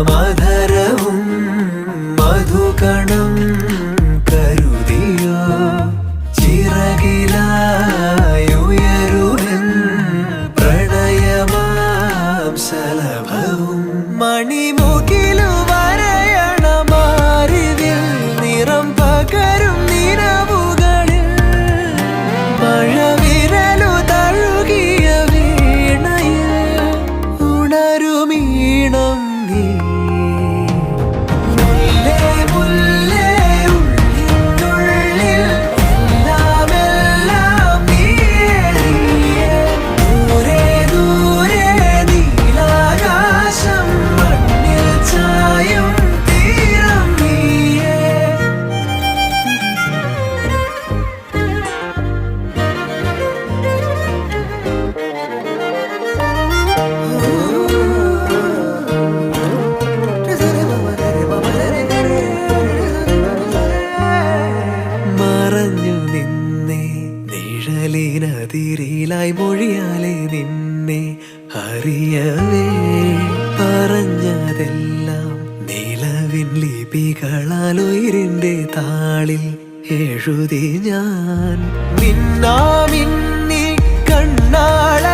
മൃദുലമാധരവും മധുകണം കരുതിയോ ചിറകിലായുയരുവൻ പ്രണയമാം സലഭവും മണിമുകിലു വരയണമാരിതിൽ നിറം പകരും നിലവുകളിൽ മഴവിരലു തഴുകിയ വീണയിൽ ഉണരുമീണം നീ മുല്ലേ മുല്ലേ ഉള്ളിനുള്ളിൽ എല്ലാമെല്ലാം നീയേ ദൂരെ ദൂരെ നീലാകാശം മണ്ണിൽ ചായും തീരം നീയേ മറഞ്ഞു നിന്നെ നിഴലിനതിരിലായി മൊഴിയാലെ നിന്നെ അറിയവേ പറഞ്ഞതെല്ലാം നിലവിൻ ലിപികളാൽ ഉയിരിന്റെ താളിൽ എഴുതി ഞാൻ മിന്നാമിന്നി കണ്ണാള